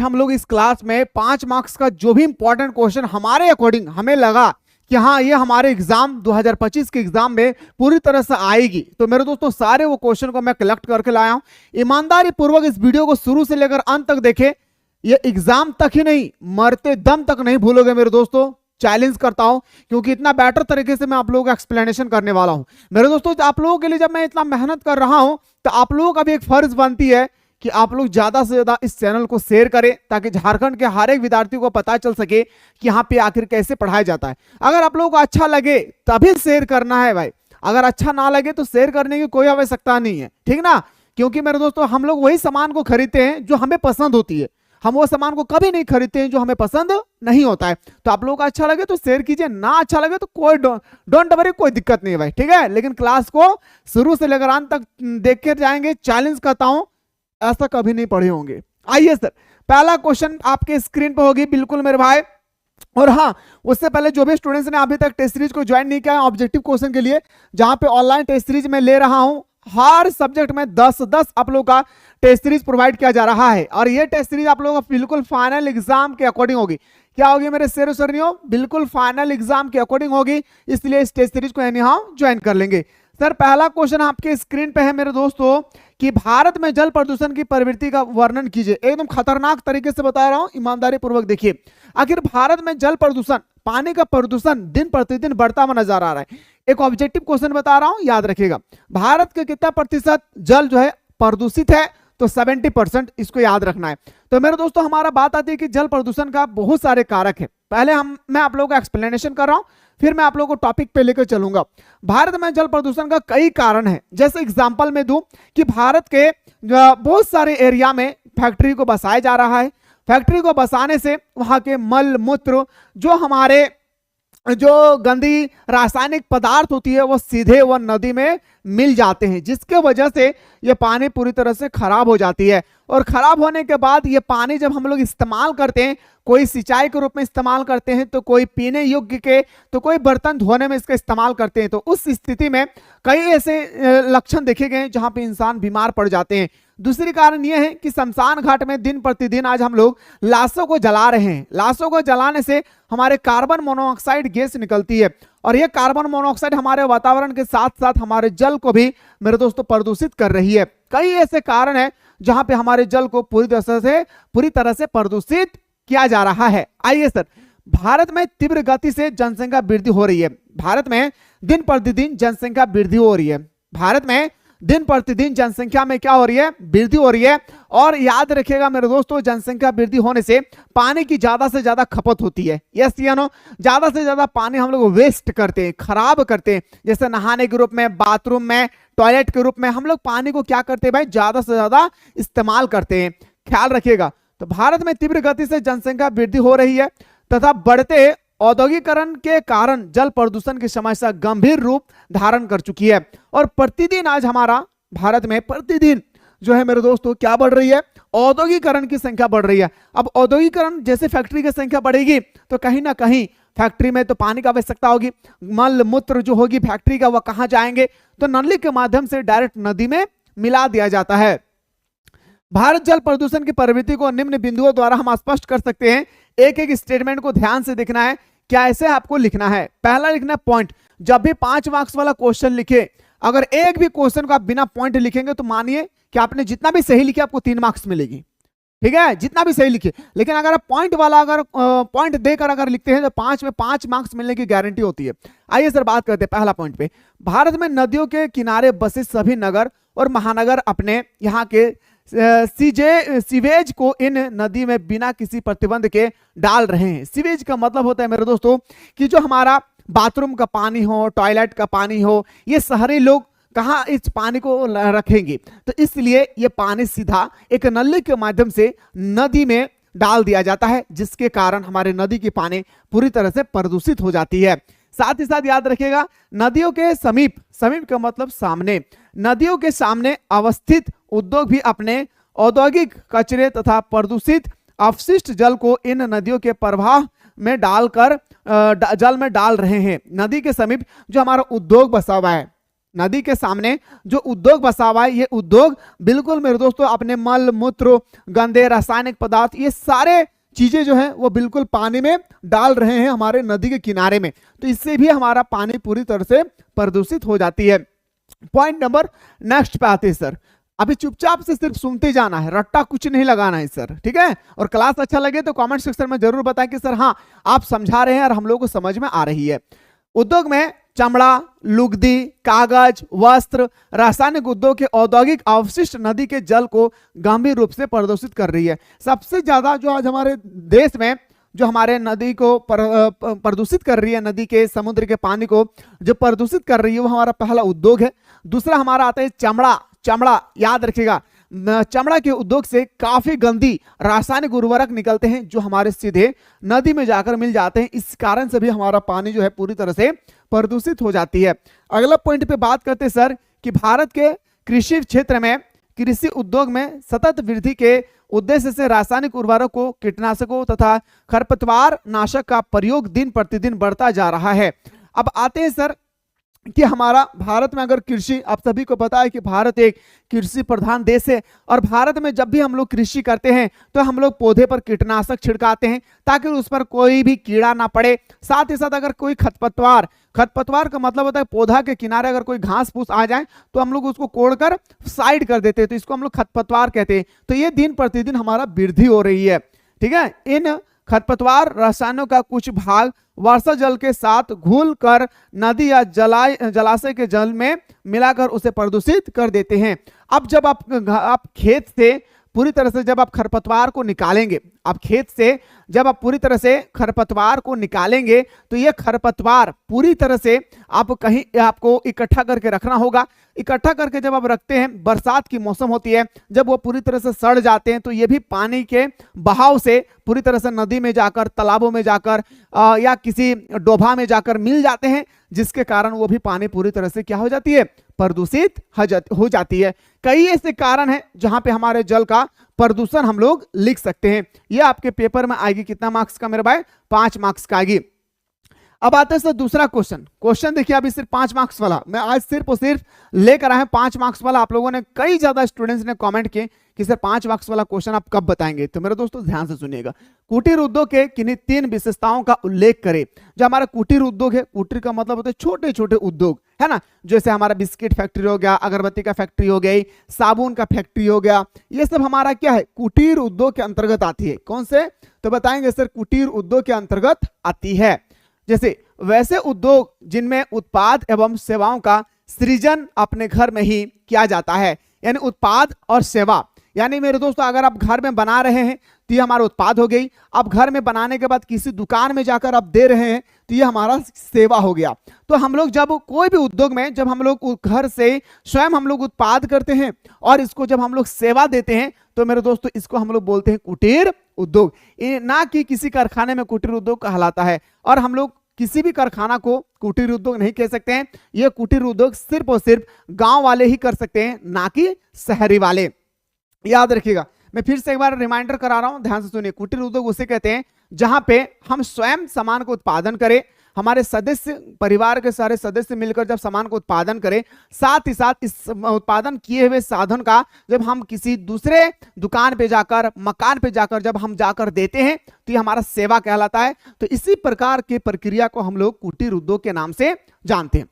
हम लोग इस क्लास में 5 मार्क्स का जो भी इंपॉर्टेंट क्वेश्चन हमारे अकॉर्डिंग हमें लगा कि हाँ ये हमारे एग्जाम 2025 के एग्जाम में पूरी तरह से आएगी, तो मेरे दोस्तों सारे वो क्वेश्चन को मैं कलेक्ट करके लाया हूं। ईमानदारी पूर्वक इस वीडियो को शुरू से लेकर अंत तक देखें, ये एग्जाम तक ही नहीं मरते दम तक नहीं भूलोगे मेरे दोस्तों, चैलेंज करता हूं, क्योंकि इतना बेटर तरीके से मैं आप लोगों का एक्सप्लेनेशन करने वाला हूं। मेरे दोस्तों आप लोगों के लिए जब मैं इतना मेहनत कर रहा हूं तो आप लोगों का भी एक फर्ज बनती है कि आप लोग ज्यादा से ज्यादा इस चैनल को शेयर करें, ताकि झारखंड के हर एक विद्यार्थी को पता चल सके कि यहाँ पे आखिर कैसे पढ़ाया जाता है। अगर आप लोगों को अच्छा लगे तभी शेयर करना है भाई, अगर अच्छा ना लगे तो शेयर करने की कोई आवश्यकता नहीं है, ठीक ना। क्योंकि मेरे दोस्तों हम लोग वही सामान को खरीदते हैं जो हमें पसंद होती है, हम वो सामान को कभी नहीं खरीदते हैं जो हमें पसंद नहीं होता है। तो आप लोगों को अच्छा लगे तो शेयर कीजिए, ना अच्छा लगे तो कोई डोंट वरी, कोई दिक्कत नहीं है भाई, ठीक है। लेकिन क्लास को शुरू से लेकर अंत तक देख कर जाएंगे, चैलेंज करता हूं, ऐसा कभी नहीं पढ़े होंगे। आइए सर, पहला क्वेश्चन आपके स्क्रीन पर होगी बिल्कुल मेरे भाई। और हाँ, उससे पहले जो भी स्टूडेंट्स ने अभी तक टेस्ट सीरीज को ज्वाइन नहीं किया है ऑब्जेक्टिव क्वेश्चन के लिए, जहां पे ऑनलाइन टेस्ट सीरीज में ले रहा हूं, हर सब्जेक्ट में 10-10 आप लोगों का टेस्ट सीरीज प्रोवाइड किया जा रहा है। और ये टेस्ट सीरीज आप लोगों का बिल्कुल फाइनल एग्जाम के अकॉर्डिंग होगी। क्या होगी मेरे शेर सरनियों, बिल्कुल फाइनल एग्जाम के अकॉर्डिंग होगी, इसलिए इस टेस्ट सीरीज को यहाँ ज्वाइन कर लेंगे। सर पहला क्वेश्चन आपके स्क्रीन पे है मेरे दोस्तों कि भारत में जल प्रदूषण की प्रवृत्ति का वर्णन कीजिए। एकदम खतरनाक तरीके से बता रहा हूं, ईमानदारी पूर्वक देखिए। आखिर भारत में जल प्रदूषण, पानी का प्रदूषण दिन प्रतिदिन बढ़ता हुआ नजर आ रहा है। एक ऑब्जेक्टिव क्वेश्चन बता रहा हूं, याद रखिएगा। भारत के कितना प्रतिशत जल जो है प्रदूषित है, तो 70%, इसको याद रखना है। तो मेरे दोस्तों हमारा बात आती है कि जल प्रदूषण का बहुत सारे कारक है। पहले मैं आप लोगों का एक्सप्लेनेशन कर रहा हूं, फिर मैं आप लोगों को टॉपिक पे लेकर चलूंगा। भारत में जल प्रदूषण का कई कारण है, जैसे एग्जांपल में दूं कि भारत के बहुत सारे एरिया में फैक्ट्री को बसाया जा रहा है। फैक्ट्री को बसाने से वहां के मल मूत्र, जो हमारे जो गंदी रासायनिक पदार्थ होती है, वो सीधे वो नदी में मिल जाते हैं, जिसके वजह से ये पानी पूरी तरह से खराब हो जाती है। और खराब होने के बाद ये पानी जब हम लोग इस्तेमाल करते हैं, कोई सिंचाई के रूप में इस्तेमाल करते हैं, तो कोई पीने योग्य के, तो कोई बर्तन धोने में इसका इस्तेमाल करते हैं, तो उस स्थिति में कई ऐसे लक्षण देखे गए जहां पे इंसान बीमार पड़ जाते हैं। दूसरी कारण यह है कि शमशान घाट में दिन प्रतिदिन आज हम लोग लाशों को जला रहे हैं। लाशों को जलाने से हमारे कार्बन मोनोऑक्साइड गैस निकलती है, और यह कार्बन मोनोऑक्साइड हमारे वातावरण के साथ साथ हमारे जल को भी मेरे दोस्तों प्रदूषित कर रही है। कई ऐसे कारण हैं जहां पे हमारे जल को पूरी तरह से प्रदूषित किया जा रहा है। आइए सर, भारत में तीव्र गति से जनसंख्या वृद्धि हो रही है। भारत में दिन प्रतिदिन जनसंख्या वृद्धि हो रही है। भारत में दिन प्रतिदिन जनसंख्या में क्या हो रही है, वृद्धि हो रही है। और याद रखिएगा मेरे दोस्तों, जनसंख्या वृद्धि होने से पानी की ज्यादा से ज्यादा खपत होती है। यस या नो, ज्यादा से ज्यादा पानी हम लोग वेस्ट करते हैं, खराब करते हैं। जैसे नहाने के रूप में, बाथरूम में, टॉयलेट के रूप में हम लोग पानी को क्या करते हैं भाई, ज्यादा से ज्यादा इस्तेमाल करते हैं। ख्याल रखिएगा। तो भारत में तीव्र गति से जनसंख्या वृद्धि हो रही है तथा बढ़ते औद्योगिकरण के कारण जल प्रदूषण की समस्या गंभीर रूप धारण कर चुकी है। और प्रतिदिन आज हमारा भारत में प्रतिदिन जो है मेरे दोस्तों क्या बढ़ रही है, औद्योगिकरण की संख्या बढ़ रही है। अब औद्योगिकरण जैसे फैक्ट्री की संख्या बढ़ेगी तो कहीं ना कहीं फैक्ट्री में तो पानी की आवश्यकता होगी। मल मूत्र जो होगी फैक्ट्री का, वह कहां जाएंगे, तो नली के माध्यम से डायरेक्ट नदी में मिला दिया जाता है। भारत जल प्रदूषण की प्रवृत्ति को निम्न बिंदुओं द्वारा हम स्पष्ट कर सकते हैं। एक एक स्टेटमेंट को ध्यान से देखना है। क्या ऐसे आपको लिखना है, पहला लिखना है पॉइंट। जब भी 5 मार्क्स वाला क्वेश्चन लिखे, अगर एक भी क्वेश्चन को आप बिना पॉइंट लिखेंगे तो मानिए कि आपने जितना भी सही लिखे आपको 3 मार्क्स मिलेगी, ठीक है, जितना भी सही लिखे। लेकिन अगर आप पॉइंट वाला अगर पॉइंट देकर अगर लिखते हैं तो 5 में 5 मार्क्स मिलने की गारंटी होती है। आइए सर बात करते हैं पहला पॉइंट पे। भारत में नदियों के किनारे बसे सभी नगर और महानगर अपने यहाँ के सीवेज को इन नदी में बिना किसी प्रतिबंध के डाल रहे हैं। सीवेज का मतलब होता है मेरे दोस्तों कि जो हमारा बाथरूम का पानी हो, टॉयलेट का पानी हो, ये शहरी लोग कहाँ इस पानी को रखेंगे, तो इसलिए ये पानी सीधा एक नली के माध्यम से नदी में डाल दिया जाता है, जिसके कारण हमारे नदी की पानी पूरी तरह से प्रदूषित हो जाती है। साथ ही साथ याद रखिएगा, नदियों के समीप का मतलब सामने, नदियों के सामने अवस्थित उद्योग भी अपने औद्योगिक कचरे तथा प्रदूषित अपशिष्ट जल को इन नदियों के प्रवाह में डालकर जल में डाल रहे हैं। नदी के समीप जो हमारा उद्योग बसा हुआ है, नदी के सामने जो उद्योग बसा हुआ है, ये उद्योग बिल्कुल मेरे दोस्तों अपने मल मूत्र, गंदे रासायनिक पदार्थ, ये सारे चीजें जो है वो बिल्कुल पानी में डाल रहे हैं हमारे नदी के किनारे में। तो इससे भी हमारा पानी पूरी तरह से प्रदूषित हो जाती है। पॉइंट नंबर नेक्स्ट पे आते हैं सर। अभी चुपचाप से सिर्फ सुनते जाना है, रट्टा कुछ नहीं लगाना है सर, ठीक है। और क्लास अच्छा लगे तो कमेंट सेक्शन में जरूर बताएं कि सर हाँ आप समझा रहे हैं और हम लोग को समझ में आ रही है। उद्योग में चमड़ा, लुगदी, कागज, वस्त्र, रासायनिक उद्योग के औद्योगिक अवशिष्ट नदी के जल को गंभीर रूप से प्रदूषित कर रही है। सबसे ज्यादा जो आज हमारे देश में जो हमारे नदी को प्रदूषित कर रही है, नदी के समुद्र के पानी को जो प्रदूषित कर रही है, वो हमारा पहला उद्योग है। दूसरा हमारा आता है चमड़ा। चमड़ा याद रखिएगा, चमड़ा के उद्योग से काफी गंदी रासायनिक उर्वरक निकलते हैं जो हमारे सीधे नदी में जाकर मिल जाते हैं। इस कारण से भी हमारा पानी जो है पूरी तरह से प्रदूषित हो जाती है। अगला पॉइंट पे बात करते हैं सर कि भारत के कृषि क्षेत्र में, कृषि उद्योग में सतत वृद्धि के उद्देश्य से रासायनिक उर्वरकों, कीटनाशकों तथा खरपतवार नाशक का प्रयोग दिन प्रतिदिन बढ़ता जा रहा है। अब आते हैं सर कि हमारा भारत में अगर कृषि, आप सभी को पता है कि भारत एक कृषि प्रधान देश है और भारत में जब भी हम लोग कृषि करते हैं तो हम लोग पौधे पर कीटनाशक छिड़काते हैं ताकि उस पर कोई भी कीड़ा ना पड़े। साथ ही साथ अगर कोई खरपतवार, खरपतवार का मतलब होता है पौधा के किनारे अगर कोई घास फूस आ जाए तो हम लोग उसको कोड़कर साइड कर देते हैं, तो इसको हम लोग खरपतवार कहते हैं। तो ये दिन प्रतिदिन हमारा वृद्धि हो रही है, ठीक है। इन खरपतवार रसायनों का कुछ भाग वर्षा जल के साथ घुलकर नदी या जलाशय के जल में मिलाकर उसे प्रदूषित कर देते हैं। अब जब आप खेत से पूरी तरह से जब आप खरपतवार को निकालेंगे, आप खेत से जब आप पूरी तरह से खरपतवार को निकालेंगे तो ये खरपतवार पूरी तरह से आप कहीं आपको इकट्ठा करके रखना होगा। इकट्ठा करके जब आप रखते हैं, बरसात की मौसम होती है, जब वो पूरी तरह से सड़ जाते हैं तो ये भी पानी के बहाव से पूरी तरह से नदी में जाकर, तालाबों में जाकर या किसी डोभा में जाकर मिल जाते हैं, जिसके कारण वो भी पानी पूरी तरह से क्या हो जाती है, प्रदूषित हो जाती है। कई ऐसे कारण हैं जहां पे हमारे जल का प्रदूषण हम लोग लिख सकते हैं। ये आपके पेपर में आएगी, कितना मार्क्स का मेरे भाई, 5 मार्क्स का आएगी। अब आते हैं सर दूसरा क्वेश्चन। क्वेश्चन देखिए अभी सिर्फ 5 मार्क्स वाला मैं आज सिर्फ और सिर्फ लेकर आए 5 मार्क्स वाला। आप लोगों ने, कई ज्यादा स्टूडेंट्स ने कमेंट किए कि सर 5 मार्क्स वाला क्वेश्चन आप कब बताएंगे। तो मेरे दोस्तों ध्यान से सुनिएगा। कुटीर उद्योग के किन्हीं 3 विशेषताओं का उल्लेख करें। जो हमारा कुटीर उद्योग है, कुटीर का मतलब होता है छोटे छोटे उद्योग, है ना। जैसे हमारा बिस्किट फैक्ट्री हो गया, अगरबत्ती का फैक्ट्री हो गई, साबुन का फैक्ट्री हो गया, ये सब हमारा क्या है, कुटीर उद्योग के अंतर्गत आती है। कौन से, तो बताएंगे सर कुटीर उद्योग के अंतर्गत आती है। जैसे वैसे उद्योग जिनमें उत्पाद एवं सेवाओं का सृजन अपने घर में ही किया जाता है, यानी उत्पाद और सेवा। यानी मेरे दोस्तों अगर आप घर में बना रहे हैं तो ये हमारा उत्पाद हो गई। आप घर में बनाने के बाद किसी दुकान में जाकर आप दे रहे हैं तो ये हमारा सेवा हो गया। तो हम लोग जब कोई भी उद्योग में, जब हम लोग घर से स्वयं हम लोग उत्पाद करते हैं और इसको जब हम लोग सेवा देते हैं तो मेरे दोस्तों इसको हम लोग बोलते हैं कुटीर उद्योग। ना कि किसी कारखाने में कुटीर उद्योग कहलाता है। और हम लोग किसी भी कारखाना को कुटीर उद्योग नहीं कह सकते हैं। यह कुटीर उद्योग सिर्फ और सिर्फ गांव वाले ही कर सकते हैं, ना कि शहरी वाले। याद रखिएगा, मैं फिर से एक बार रिमाइंडर करा रहा हूं, ध्यान से सुनिए। कुटीर उद्योग उसे कहते हैं जहां पे हम स्वयं सामान को उत्पादन करें, हमारे सदस्य, परिवार के सारे सदस्य मिलकर जब सामान को उत्पादन करें, साथ ही साथ इस उत्पादन किए हुए साधन का जब हम किसी दूसरे दुकान पे जाकर, मकान पे जाकर जब हम जाकर देते हैं तो ये हमारा सेवा कहलाता है। तो इसी प्रकार की प्रक्रिया को हम लोग कुटीर उद्योग के नाम से जानते हैं।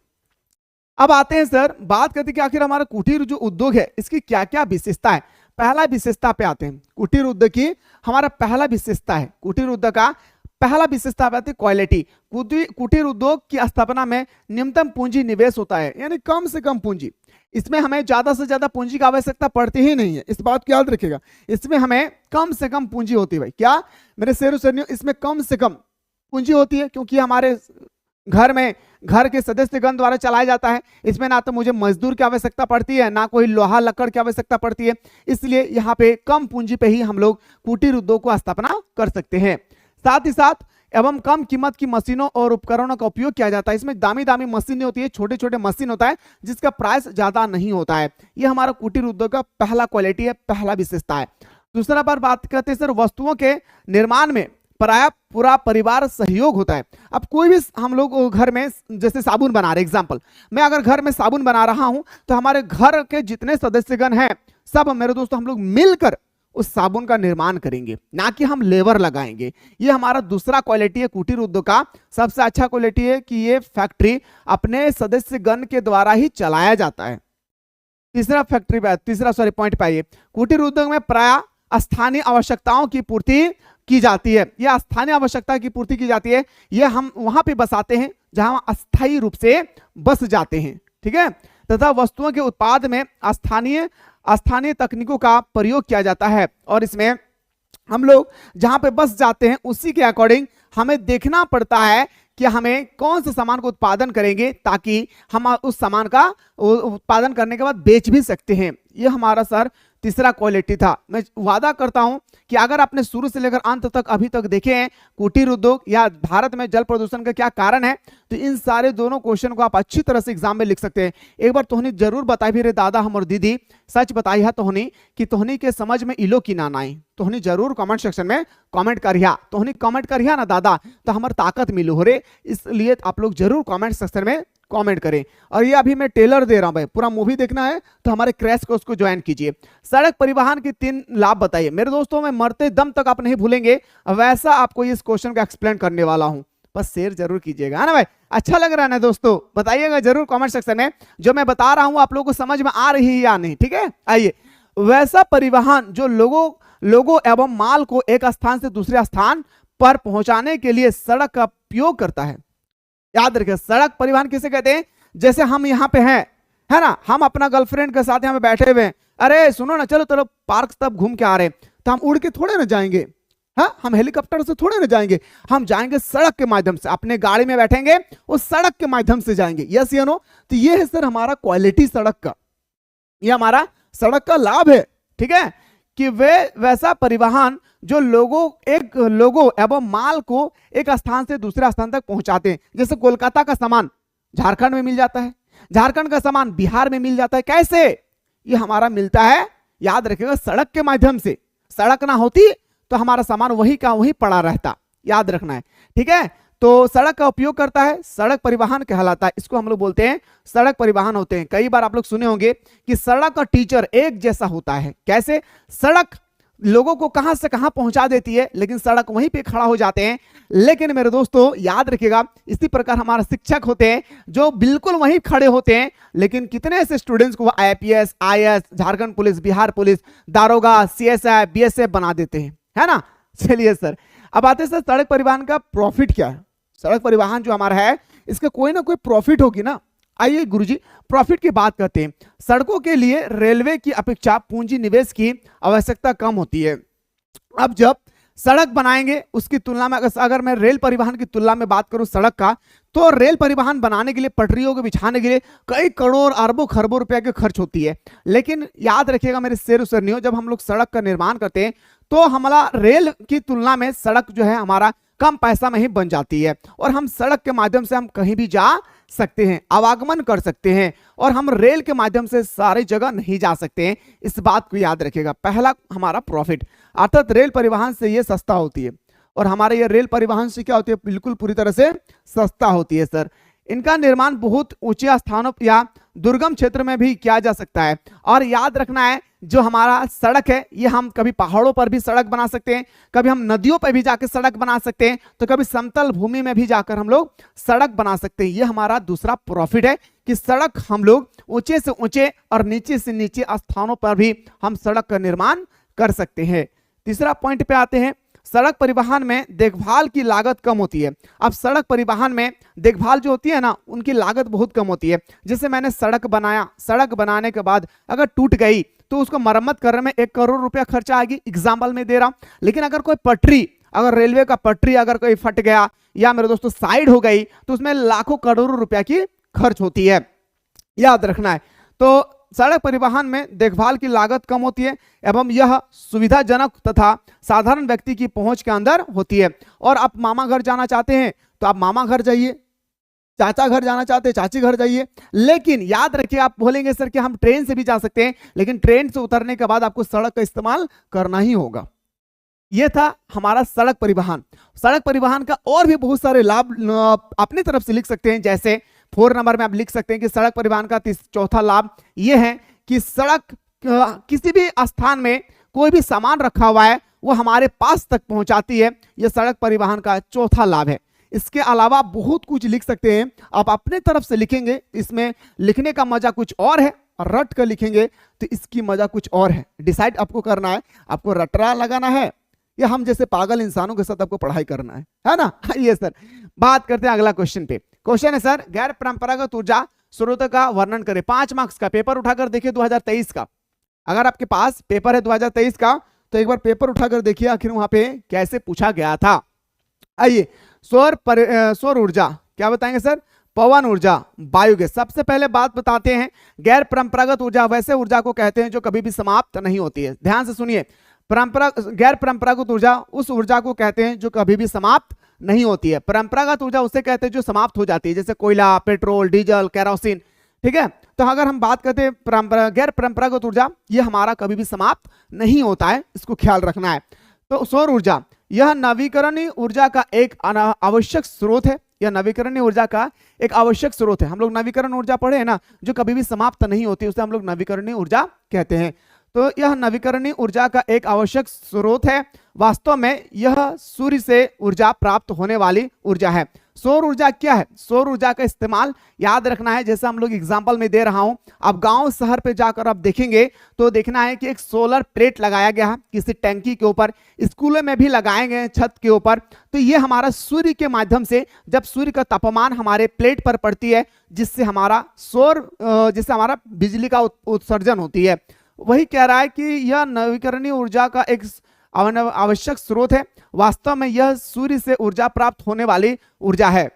अब आते हैं सर, बात करते हैं कि आखिर हमारा कुटीर जो उद्योग है इसकी क्या क्या विशेषता है। पहला विशेषता पे आते हैं। कुटीर उद्योग की हमारा पहला विशेषता है, कुटीर उद्योग का पहला विशेषता आती है क्वालिटी। कुटीर उद्योग की स्थापना में न्यूनतम पूंजी निवेश होता है, यानी कम से कम पूंजी। इसमें हमें ज्यादा से ज्यादा पूंजी की आवश्यकता पड़ती ही नहीं है, इस बात को याद रखिएगा। इसमें हमें कम से कम पूंजी होती है भाई। क्या मेरे शेरों शेरनियों, इसमें कम से कम पूंजी होती है क्योंकि हमारे घर में घर के सदस्यगण द्वारा चलाया जाता है। इसमें ना तो मुझे मजदूर की आवश्यकता पड़ती है, ना कोई लोहा लकड़ की आवश्यकता पड़ती है। इसलिए यहाँ पे कम पूंजी पे ही हम लोग कुटीर उद्योग को स्थापना कर सकते हैं। साथ ही साथ एवं कम कीमत की मशीनों और उपकरणों का उपयोग किया जाता है। इसमें दामी दामी मशीनें होती है, छोटे छोटे मशीन होता है जिसका प्राइस ज्यादा नहीं होता है। यह हमारा कुटीर उद्योग का पहला क्वालिटी है, पहला विशेषता है। दूसरा बार बात करते हैं सर, वस्तुओं के निर्माण में प्राय पूरा परिवार सहयोग होता है। अब कोई भी हम लोग घर में जैसे साबुन बना रहे, एग्जाम्पल मैं अगर घर में साबुन बना रहा हूं तो हमारे घर के जितने सदस्यगण हैं सब मेरे दोस्तों हम लोग मिलकर उस साबुन का निर्माण करेंगे, ना कि हम लेबर लगाएंगे। ये हमारा दूसरा क्वालिटी है कुटीर उद्योग का। सबसे अच्छा क्वालिटी है कि ये फैक्ट्री अपने सदस्यगण के द्वारा ही चलाया जाता है। तीसरा पॉइंट पे आइए, कुटीर उद्योग में प्राय स्थानीय आवश्यकताओं की पूर्ति की जाती है। यह स्थानीय आवश्यकता की पूर्ति की जाती है, यह हम वहां पे बसाते हैं जहां अस्थायी रूप से बस जाते हैं, ठीक है। तथा वस्तुओं के उत्पाद में स्थानीय तकनीकों का प्रयोग किया जाता है और इसमें हम लोग जहां पे बस जाते हैं उसी के अकॉर्डिंग हमें देखना पड़ता है कि हमें कौन से सामान को उत्पादन करेंगे ताकि हम उस सामान का उत्पादन करने के बाद बेच भी सकते हैं। यह हमारा सर तीसरा क्वालिटी था। मैं वादा करता हूं कि अगर आपने शुरू से लेकर अंत तक अभी तक देखे हैं कुटीर उद्योग या भारत में जल प्रदूषण का क्या कारण है, तो इन सारे दोनों क्वेश्चन को आप अच्छी तरह से एग्जाम में लिख सकते हैं। एक बार तोहनी जरूर बताई भी रे दादा हम और दीदी, सच बताई है तोहनी कि तोहनी के समझ में इलो की ना आई, तोहनी जरूर कमेंट सेक्शन में कमेंट करिया। तोहनी कमेंट करिया ना दादा तो हमार ताकत मिलो हो रे, इसलिए आप लोग जरूर कमेंट सेक्शन में कमेंट करें। और ये अभी मैं टेलर दे रहा हूं भाई, पूरा मूवी देखना है तो हमारे क्रैश कोर्स को ज्वाइन कीजिए। सड़क परिवहन के 3 लाभ बताइए मेरे दोस्तों, मैं मरते दम तक आप नहीं भूलेंगे, वैसा आपको इस क्वेश्चन का एक्सप्लेन करने वाला हूं। बस शेयर जरूर कीजिएगा, है ना भाई। अच्छा लग रहा है ना दोस्तों, बताइएगा जरूर कमेंट सेक्शन में जो मैं बता रहा हूं आप लोगों को समझ में आ रही है या नहीं, ठीक है। आइए, वैसा परिवहन जो लोगों एवं माल को एक स्थान से दूसरे स्थान पर पहुंचाने के लिए सड़क का उपयोग करता है। याद रखिए, सड़क परिवहन किसे कहते हैं? जैसे हम यहाँ पे हैं, है ना, हम अपना गर्लफ्रेंड के साथ यहाँ पे बैठे हुए हैं, अरे सुनो ना चलो चलो पार्क तब घूम के आ रहे हैं, तो हम उड़ के थोड़े ना जाएंगे, हाँ हम हेलीकॉप्टर से थोड़े ना जाएंगे, हम जाएंगे सड़क के माध्यम से, अपने गाड़ी में बैठेंगे उस सड़क के माध्यम से जाएंगे। यस या नो? तो ये है सर हमारा क्वालिटी सड़क का, ये हमारा सड़क का लाभ है, ठीक है, कि वे वैसा परिवहन जो लोगों एवं माल को एक स्थान से दूसरे स्थान तक पहुंचाते हैं। जैसे कोलकाता का सामान झारखंड में मिल जाता है, झारखंड का सामान बिहार में मिल जाता है। कैसे? ये हमारा मिलता है, याद रखिएगा, सड़क के माध्यम से। सड़क ना होती तो हमारा सामान वही का वही पड़ा रहता, याद रखना है, ठीक है। तो सड़क का उपयोग करता है, सड़क परिवहन कहलाता है, इसको हम लोग बोलते हैं सड़क परिवहन होते हैं। कई बार आप लोग सुने होंगे कि सड़क और टीचर एक जैसा होता है। कैसे? सड़क लोगों को कहां से कहां पहुंचा देती है, लेकिन सड़क वहीं पे खड़ा हो जाते हैं। लेकिन मेरे दोस्तों याद रखिएगा, इसी प्रकार हमारे शिक्षक होते हैं जो बिल्कुल वहीं खड़े होते हैं, लेकिन कितने ऐसे स्टूडेंट्स को IPS, IAS, Jharkhand police, Bihar police, दारोगा, CSI, BSF बना देते हैं, है ना। चलिए सर, अब आते हैं सर सड़क परिवहन का प्रॉफिट क्या है। सड़क परिवहन जो हमारा है इसका कोई ना कोई प्रॉफिट होगी ना। आइए गुरुजी प्रॉफिट की बात करते हैं। सड़कों के लिए रेलवे की अपेक्षा पूंजी निवेश की आवश्यकता कम होती है। अब जब सड़क बनाएंगे उसकी तुलना में अगर मैं रेल परिवहन की तुलना में बात करूं सड़क का, तो रेल परिवहन बनाने के लिए, पटरियों को बिछाने के लिए कई करोड़ अरबों खरबों रुपए की खर्च होती है। लेकिन याद रखिएगा मेरे शेर नहीं, जब हम लोग सड़क का निर्माण करते हैं तो हमारा रेल की तुलना में सड़क जो है हमारा कम पैसा में ही बन जाती है, और हम सड़क के माध्यम से हम कहीं भी जा सकते हैं, आवागमन कर सकते हैं, और हम रेल के माध्यम से सारी जगह नहीं जा सकते हैं। इस बात को याद रखिएगा। पहला हमारा प्रॉफिट, अर्थात रेल परिवहन से ये सस्ता होती है, और हमारे ये रेल परिवहन से क्या होती है? बिल्कुल पूरी तरह से सस्ता होती है सर। इनका निर्माण बहुत ऊंचे स्थानों या दुर्गम क्षेत्र में भी किया जा सकता है। और याद रखना है, जो हमारा सड़क है ये हम कभी पहाड़ों पर भी सड़क बना सकते हैं, कभी हम नदियों पर भी जाकर सड़क बना सकते हैं, तो कभी समतल भूमि में भी जाकर हम लोग सड़क बना सकते हैं। ये हमारा दूसरा प्रॉफिट है कि सड़क हम लोग ऊंचे से ऊंचे और नीचे से नीचे स्थानों पर भी हम सड़क का निर्माण कर सकते हैं। तीसरा पॉइंट पे आते हैं, सड़क परिवहन में देखभाल की लागत कम होती है। अब सड़क परिवहन में देखभाल जो होती है ना, उनकी लागत बहुत कम होती है। जैसे मैंने सड़क बनाया, सड़क बनाने के बाद अगर टूट गई तो उसको मरम्मत करने में 1 करोड़ रुपया खर्चा आएगी, एग्जाम्पल में दे रहा हूं। लेकिन अगर कोई पटरी, अगर रेलवे का पटरी अगर कोई फट गया या मेरे दोस्तों साइड हो गई, तो उसमें लाखों करोड़ों रुपया की खर्च होती है, याद रखना है। तो सड़क परिवहन में देखभाल की लागत कम होती है एवं यह सुविधाजनक तथा साधारण व्यक्ति की पहुंच के अंदर होती है। और आप मामा घर जाना चाहते हैं तो आप मामा घर जाइए, चाचा घर जाना चाहते हैं चाची घर जाइए। लेकिन याद रखिए, आप बोलेंगे सर कि हम ट्रेन से भी जा सकते हैं, लेकिन ट्रेन से उतरने के बाद आपको सड़क का इस्तेमाल करना ही होगा। ये था हमारा सड़क परिवहन। सड़क परिवहन का और भी बहुत सारे लाभ अपनी तरफ से लिख सकते हैं। जैसे 4 नंबर में आप लिख सकते हैं कि सड़क परिवहन का चौथा लाभ ये है कि सड़क किसी भी स्थान में कोई भी सामान रखा हुआ है वो हमारे पास तक पहुंचाती है। यह सड़क परिवहन का चौथा लाभ है। इसके अलावा बहुत कुछ लिख सकते हैं, आप अपने तरफ से लिखेंगे, इसमें लिखने का मजा कुछ और है, रट कर लिखेंगे तो इसकी मजा कुछ और है। डिसाइड आपको करना है, आपको रटरा लगाना है या हम जैसे पागल इंसानों के साथ आपको पढ़ाई करना है ना। ये सर बात करते हैं अगला क्वेश्चन पे। क्वेश्चन है सर, गैर परंपरागत ऊर्जा स्रोत का वर्णन करें। 5 मार्क्स का पेपर उठाकर देखिए 2023 का। अगर आपके पास पेपर है 2023 का तो एक बार पेपर उठाकर देखिए आखिर वहां पे कैसे पूछा गया था। आइए, सौर ऊर्जा क्या बताएंगे सर? पवन ऊर्जा, बायोगैस। सबसे पहले बात बताते हैं, गैर परंपरागत ऊर्जा वैसे ऊर्जा को कहते हैं जो कभी भी समाप्त नहीं होती है। ध्यान से सुनिए, गैर परंपरागत ऊर्जा उस ऊर्जा को कहते हैं जो कभी भी समाप्त नहीं होती है। परंपरागत ऊर्जा उसे कहते हैं जो समाप्त हो जाती है, जैसे कोयला, पेट्रोल, डीजल, केरोसिन। ठीक है, तो अगर हम बात करते हैं गैर परंपरागत ऊर्जा, यह हमारा कभी भी समाप्त नहीं होता है, इसको ख्याल रखना है। तो सौर ऊर्जा यह नवीकरणीय ऊर्जा का एक आवश्यक स्रोत है। यह नवीकरणीय ऊर्जा का एक आवश्यक स्रोत है। हम लोग नवीकरण ऊर्जा पढ़े हैं ना, जो कभी भी समाप्त नहीं होती, उसे हम लोग नवीकरणीय ऊर्जा कहते हैं। तो यह नवीकरणीय ऊर्जा का एक आवश्यक स्रोत है। वास्तव में यह सूर्य से ऊर्जा प्राप्त होने वाली ऊर्जा है। सौर ऊर्जा क्या है? सौर ऊर्जा का इस्तेमाल याद रखना है, जैसे हम लोग एग्जांपल में दे रहा हूं। आप गांव शहर पे जाकर आप देखेंगे तो देखना है कि एक सोलर प्लेट लगाया गया है किसी टैंकी के ऊपर, स्कूलों में भी लगाए गए हैं छत के ऊपर। तो ये हमारा सूर्य के माध्यम से, जब सूर्य का तापमान हमारे प्लेट पर पड़ती है, जिससे हमारा जिससे हमारा बिजली का उत्सर्जन होती है। वही कह रहा है कि यह नवीकरणीय ऊर्जा का एक आवश्यक स्रोत है। वास्तव में यह सूर्य से ऊर्जा प्राप्त होने वाली ऊर्जा है।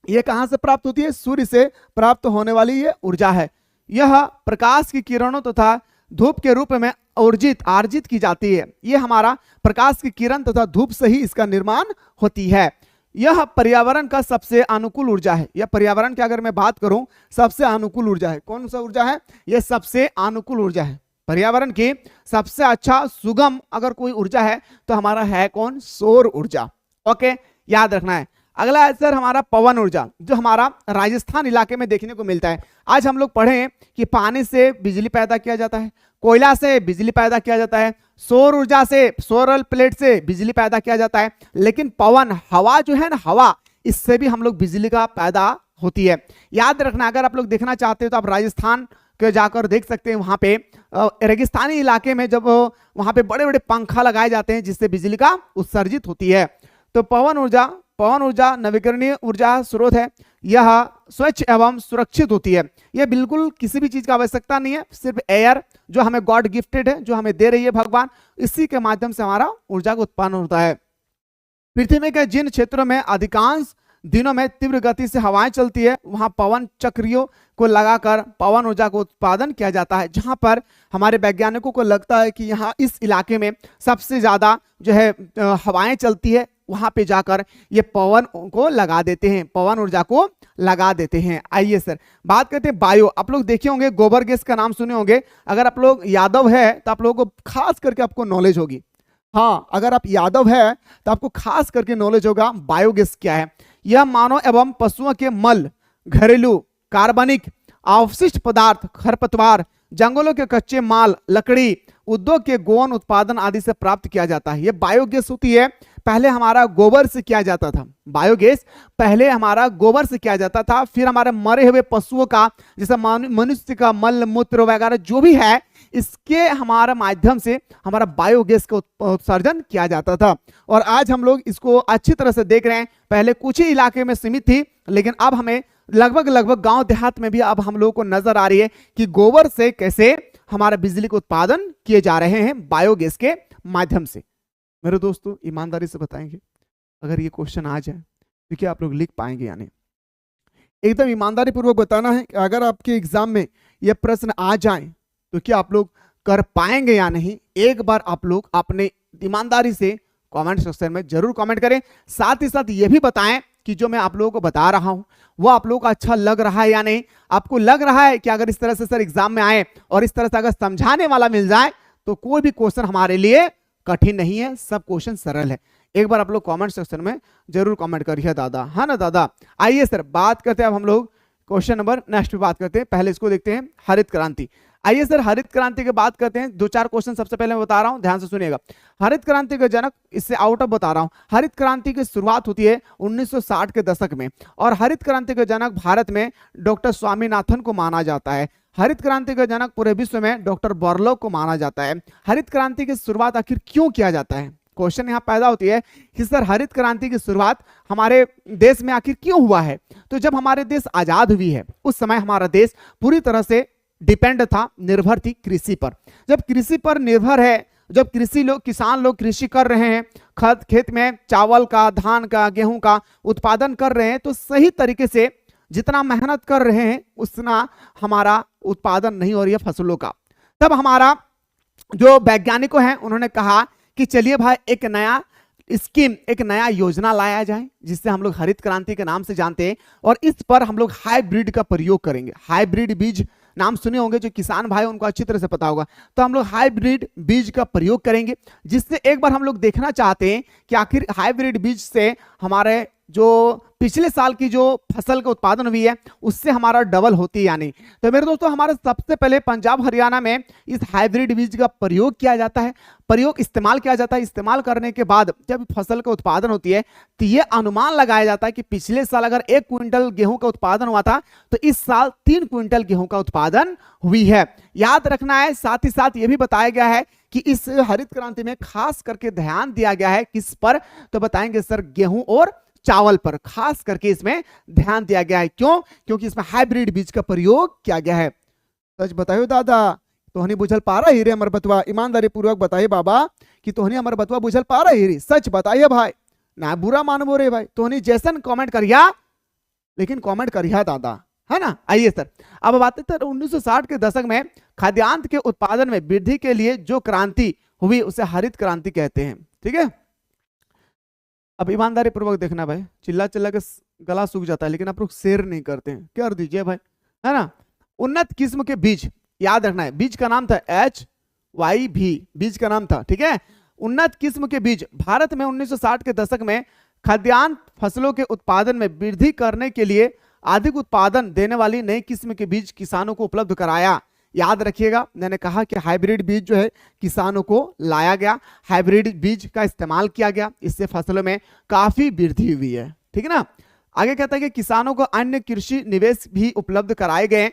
यह कहां से प्राप्त होती है? सूर्य से प्राप्त होने वाली यह ऊर्जा है। यह प्रकाश की किरणों तथा धूप के रूप में आर्जित की जाती है। यह हमारा प्रकाश की किरण तथा धूप से ही इसका निर्माण होती है। यह पर्यावरण का सबसे अनुकूल ऊर्जा है। यह पर्यावरण की अगर मैं बात करूं, सबसे अनुकूल ऊर्जा है। कौन सा ऊर्जा है? यह सबसे अनुकूल ऊर्जा है। पर्यावरण की सबसे अच्छा सुगम अगर कोई ऊर्जा है तो हमारा है कौन? सौर ऊर्जा। ओके, याद रखना है। अगला है सर हमारा पवन ऊर्जा, जो हमारा राजस्थान इलाके में देखने को मिलता है। आज हम लोग पढ़े कि पानी से बिजली पैदा किया जाता है, कोयला से बिजली पैदा किया जाता है, सौर ऊर्जा से, सोलर प्लेट से बिजली पैदा किया जाता है। लेकिन पवन, हवा जो है ना, हवा, इससे भी हम लोग बिजली का पैदा होती है। याद रखना, अगर आप लोग देखना चाहते हो तो आप राजस्थान के जाकर देख सकते हैं। वहां पे रेगिस्तानी इलाके में जब वहां पे बड़े बड़े पंखा लगाए जाते हैं जिससे बिजली का उत्सर्जित होती है। तो पवन ऊर्जा नवीकरणीय ऊर्जा स्रोत है। यह स्वच्छ एवं सुरक्षित होती है। यह बिल्कुल किसी भी चीज की आवश्यकता नहीं है, सिर्फ एयर जो हमें गॉड गिफ्टेड है, जो हमें दे रही है भगवान, इसी के माध्यम से हमारा ऊर्जा का उत्पन्न होता है। पृथ्वी के जिन क्षेत्रों में अधिकांश दिनों में तीव्र गति से हवाएं चलती है, वहां पवन चक्रियों को लगाकर पवन ऊर्जा को उत्पादन किया जाता है। जहां पर हमारे वैज्ञानिकों को लगता है कि यहाँ इस इलाके में सबसे ज्यादा जो है हवाएं चलती है, वहां पे जाकर ये पवन को लगा देते हैं, पवन ऊर्जा को लगा देते हैं। आइए सर बात करते हैं बायो। आप लोग देखे होंगे, गोबर गैस का नाम सुने होंगे। अगर आप लोग यादव है तो आप लोगों को खास करके आपको नॉलेज होगी। हाँ, अगर आप यादव है तो आपको खास करके नॉलेज होगा बायोगैस क्या है। यह मानव एवं पशुओं के मल, घरेलू कार्बनिक अवशिष्ट पदार्थ, खरपतवार, जंगलों के कच्चे माल, लकड़ी, उद्योग के गोवन उत्पादन आदि से प्राप्त किया जाता है। यह बायोगैस होती है। पहले हमारा गोबर से किया जाता था बायोगैस, पहले हमारा गोबर से किया जाता था, फिर हमारे मरे हुए पशुओं का, जैसे मनुष्य का मल मूत्र वगैरह जो भी है, इसके हमारा माध्यम से हमारा बायोगैस का उत्सर्जन किया जाता था। और आज हम लोग इसको अच्छी तरह से देख रहे हैं। पहले कुछ ही इलाके में सीमित थी, लेकिन अब हमें लगभग गांव देहात में भी अब हम लोगों को नजर आ रही है कि गोबर से कैसे हमारा बिजली का उत्पादन किए जा रहे हैं बायोगैस के माध्यम से। मेरे दोस्तों ईमानदारी से बताएंगे, अगर ये क्वेश्चन आ जाए तो क्या आप लोग लिख पाएंगे या नहीं? एकदम ईमानदारी पूर्वक बताना है कि अगर आपके एग्जाम में ये प्रश्न आ जाए तो क्या आप लोग कर पाएंगे या नहीं। एक बार आप लोग अपने ईमानदारी से कमेंट सेक्शन में जरूर कमेंट करें। साथ ही साथ ये भी बताएं कि जो मैं आप लोगों को बता रहा हूं वो आप लोगों को अच्छा लग रहा है या नहीं। आपको लग रहा है कि अगर इस तरह से सर एग्जाम में आए और इस तरह से अगर समझाने वाला मिल जाए तो कोई भी क्वेश्चन हमारे लिए कठिन नहीं है, सब क्वेश्चन सरल है। एक बार आप लोग कमेंट सेक्शन में जरूर कमेंट करिए दादा, है ना दादा। आइए सर बात करते हैं अब हम लोग क्वेश्चन नंबर नेक्स्ट पे बात करते हैं। पहले इसको देखते हैं, हरित क्रांति। आइए सर हरित क्रांति की बात करते हैं। 2-4 क्वेश्चन सबसे पहले मैं बता रहा हूं, ध्यान से सुनिएगा। हरित क्रांति का जनक, इससे आउट ऑफ बता रहा हूं। हरित क्रांति की शुरुआत होती है 1960 के दशक में, और हरित क्रांति का जनक भारत में डॉक्टर स्वामीनाथन को माना जाता है। हरित क्रांति का जनक पूरे विश्व में डॉक्टर बर्लॉग को माना जाता है। हरित क्रांति की शुरुआत आखिर क्यों किया जाता है? क्वेश्चन यहाँ पैदा होती है कि सर हरित क्रांति की शुरुआत हमारे देश में आखिर क्यों हुआ है? तो जब हमारे देश आजाद हुई है उस समय हमारा देश पूरी तरह से डिपेंड था, निर्भर थी कृषि पर। जब कृषि पर निर्भर है, जब किसान लोग कृषि कर रहे हैं, खेत में चावल का, धान का, गेहूं का उत्पादन कर रहे हैं, तो सही तरीके से जितना मेहनत कर रहे हैं उतना हमारा उत्पादन नहीं हो रही है फसलों का। तब हमारा जो वैज्ञानिकों हैं उन्होंने कहा कि चलिए भाई एक नया स्कीम, एक नया योजना लाया जाए जिससे हम लोग हरित क्रांति के नाम से जानते हैं, और इस पर हम लोग हाइब्रिड का प्रयोग करेंगे। हाइब्रिड बीज नाम सुने होंगे, जो किसान भाई उनको अच्छी तरह से पता होगा। तो हम लोग हाइब्रिड बीज का प्रयोग करेंगे, जिससे एक बार हम लोग देखना चाहते हैं कि आखिर हाइब्रिड बीज से हमारे जो पिछले साल की जो फसल का उत्पादन हुई है उससे हमारा डबल होती है या नहीं। तो मेरे दोस्तों हमारे सबसे पहले पंजाब हरियाणा में इस हाइब्रिड बीज का प्रयोग किया जाता है, इस्तेमाल किया जाता है। इस्तेमाल करने के बाद जब फसल का उत्पादन होती है तो ये अनुमान लगाया जाता है कि पिछले साल अगर 1 क्विंटल गेहूं का उत्पादन हुआ था तो इस साल 3 क्विंटल गेहूं का उत्पादन हुई है। याद रखना है, साथ ही साथ ये भी बताया गया है कि इस हरित क्रांति में खास करके ध्यान दिया गया है किस पर? तो बताएंगे सर गेहूं और चावल पर खास करके इसमें ध्यान दिया गया है। क्यों? क्योंकि इसमें हाइब्रिड बीज का प्रयोग किया गया है। सच बताइयो दादा, तोहनी बुझल पा रहा हीरे अमर बतवा? ईमानदारी पूर्वक बताइए बाबा कि तोहनी अमर बतवा बुझल पा रहा हीरे? सच बताइए भाई, ना बुरा मानबो रे भाई। तोहनी जैसन कमेंट करिया, लेकिन कमेंट करिया दादा, है ना। आइए सर अब बात करते हैं 1960 के दशक में खाद्यान्न के उत्पादन में वृद्धि के लिए जो क्रांति हुई उसे हरित क्रांति कहते हैं। ठीक है, अब ईमानदारी पूर्वक देखना भाई, चिल्ला चिल्ला के गला सूख जाता है लेकिन आप लोग शेयर नहीं करते हैं, कर दीजिए भाई, है ना। उन्नत किस्म के बीज, याद रखना है, बीज का नाम था HYV, बीज का नाम था। ठीक है, उन्नत किस्म के बीज भारत में 1960 के दशक में खाद्यान्न फसलों के उत्पादन में वृद्धि करने के लिए अधिक उत्पादन देने वाली नई किस्म के बीज किसानों को उपलब्ध कराया। याद रखिएगा, मैंने कहा कि हाइब्रिड बीज जो है किसानों को लाया गया, हाइब्रिड बीज का इस्तेमाल किया गया, इससे फसलों में काफी वृद्धि हुई है। ठीक है ना। आगे कहता है कि किसानों को अन्य कृषि निवेश भी उपलब्ध कराए गए,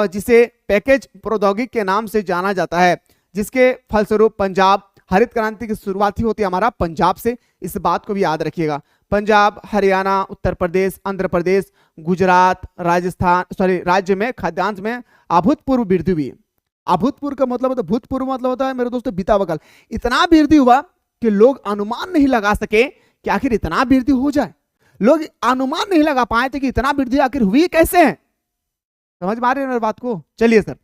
जिसे पैकेज प्रौद्योगिकी के नाम से जाना जाता है, जिसके फलस्वरूप पंजाब, हरित क्रांति की शुरुआत ही होती है हमारा पंजाब से, इस बात को भी याद रखिएगा। पंजाब, हरियाणा, उत्तर प्रदेश, आंध्र प्रदेश, गुजरात, राजस्थान, राज्य में खाद्यान्न में अभूतपूर्व वृद्धि हुई। अभूतपूर्व का मतलब होता है, भूतपूर्व मतलब होता है मेरे दोस्तों बीता बकल। इतना वृद्धि हुआ कि लोग अनुमान नहीं लगा सके कि आखिर इतना वृद्धि हो जाए। लोग अनुमान नहीं लगा पाए थे कि इतना वृद्धि आखिर हुई कैसे है। समझ में आ रही है बात को? चलिए सर,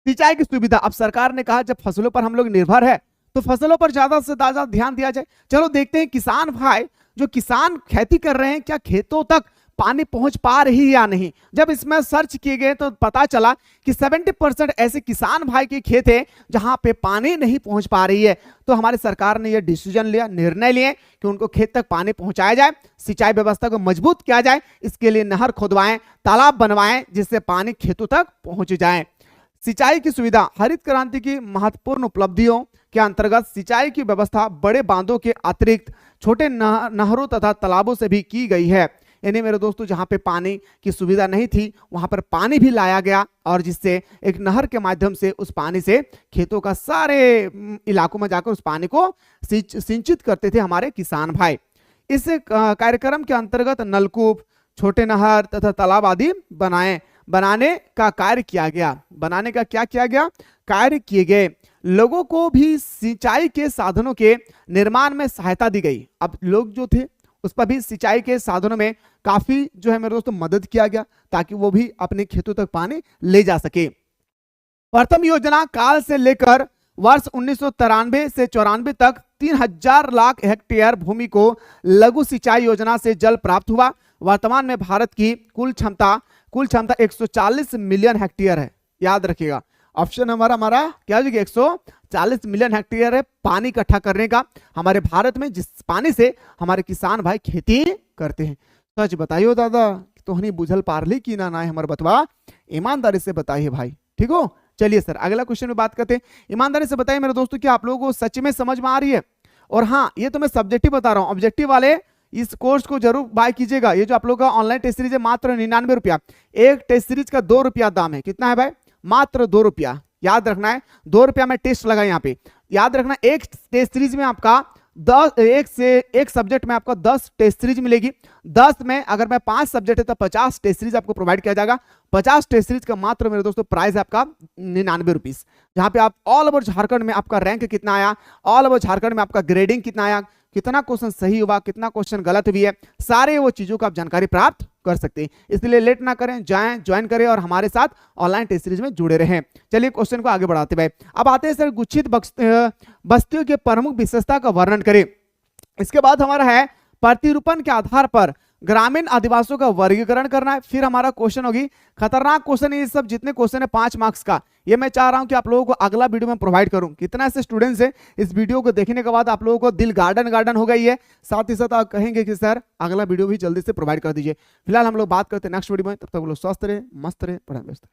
सिंचाई की सुविधा। अब सरकार ने कहा जब फसलों पर हम लोग निर्भर है तो फसलों पर ज्यादा से ज्यादा ध्यान दिया जाए। चलो देखते हैं किसान भाई, जो किसान खेती कर रहे हैं, क्या खेतों तक पानी पहुंच पा रही है या नहीं। जब इसमें सर्च किए गए तो पता चला कि 70% ऐसे किसान भाई के खेत है जहां पे पानी नहीं पहुंच पा रही है। तो हमारी सरकार ने यह डिसीजन लिया, निर्णय लिए कि उनको खेत तक पानी पहुंचाया जाए, सिंचाई व्यवस्था को मजबूत किया जाए। इसके लिए नहर खुदवाएं, तालाब बनवाएं, जिससे पानी खेतों तक पहुंच जाए। सिंचाई की सुविधा। हरित क्रांति की महत्वपूर्ण उपलब्धियों के अंतर्गत सिंचाई की व्यवस्था बड़े बांधों के अतिरिक्त छोटे नहरों तथा तालाबों से भी की गई है। यानी मेरे दोस्तों, जहां पे पानी की सुविधा नहीं थी वहां पर पानी भी लाया गया, और जिससे एक नहर के माध्यम से उस पानी से खेतों का सारे इलाकों में जाकर उस पानी को सिंचित करते थे हमारे किसान भाई। इस कार्यक्रम के अंतर्गत नलकूप, छोटे नहर तथा तालाब आदि बनाने का कार्य किया गया। बनाने का क्या किया गया? कार्य किए गए। लोगों को भी सिंचाई के साधनों के निर्माण में सहायता दी गई। अब लोग जो थे उस पर भी सिंचाई के साधनों में काफी जो है मेरे दोस्तों मदद किया गया, ताकि वो भी अपने खेतों तक पानी ले जा सके। प्रथम योजना काल से लेकर वर्ष 1993 से 94 तक 3000 लाख हेक्टेयर भूमि को लघु सिंचाई योजना से जल प्राप्त हुआ। वर्तमान में भारत की कुल क्षमता 140 मिलियन हेक्टेयर है। याद रखिएगा, ऑप्शन हमारा क्या हो जाएगा? 40 मिलियन हेक्टेयर है पानी इकट्ठा करने का हमारे भारत में, जिस पानी से हमारे किसान भाई खेती करते हैं। सच बताइयो दादा, तोहनी बुझल पारली की ना नाय हमर बतवा, ईमानदारी से बताइए भाई, ठीक हो। चलिए सर अगला क्वेश्चन में बात करते हैं। ईमानदारी से बताइए मेरे दोस्तों कि आप लोगों को सच में समझ में आ रही है। और हाँ, ये तो मैं सब्जेक्टिव बता रहा हूँ, ऑब्जेक्टिव वाले इस कोर्स को जरूर बाय कीजिएगा। ये जो आप लोगों का ऑनलाइन टेस्ट सीरीज है मात्र 99 रुपया, एक टेस्ट सीरीज का 2 रुपया दाम है। कितना है भाई? मात्र 2 रुपया। याद रखना है 2 रुपया में टेस्ट लगा यहाँ पे। याद रखना एक टेस्ट सीरीज में आपका 10 एक सब्जेक्ट में आपका 10 टेस्ट सीरीज मिलेगी। 10 में अगर मैं 5 सब्जेक्ट है तो 50 टेस्ट सीरीज आपको प्रोवाइड किया जाएगा। 50 टेस्ट सीरीज का मात्र मेरे दोस्तों प्राइस है आपका 99 रुपीज, जहां पे आप ऑल ओवर झारखंड में आपका रैंक कितना आया, ऑल ओवर झारखंड में आपका ग्रेडिंग कितना आया, कितना क्वेश्चन सही हुआ, कितना क्वेश्चन गलत भी है, सारे वो चीजों का आप जानकारी प्राप्त कर सकते हैं। इसलिए लेट ना करें, जाएं ज्वाइन करें और हमारे साथ ऑनलाइन टेस्ट सीरीज में जुड़े रहें। चलिए क्वेश्चन को आगे बढ़ाते हैं। अब आते हैं सर, गुच्छित बस्तियों के प्रमुख विशेषता का वर्णन करें। इसके बाद हमारा है प्रतिरूपण के आधार पर ग्रामीण आदिवासियों का वर्गीकरण करना है। फिर हमारा क्वेश्चन होगी, खतरनाक क्वेश्चन, ये सब जितने क्वेश्चन है 5 मार्क्स का, ये मैं चाह रहा हूं कि आप लोगों को अगला वीडियो में प्रोवाइड करूं। कितना ऐसे स्टूडेंट्स हैं इस वीडियो को देखने के बाद आप लोगों को दिल गार्डन हो गई है, साथ ही साथ आप कहेंगे कि सर अगला वीडियो भी जल्दी से प्रोवाइड कर दीजिए। फिलहाल हम लोग बात करते हैं नेक्स्ट वीडियो में, तब तक लोग स्वस्थ रहे, मस्त रहे, पढ़ाई व्यस्त।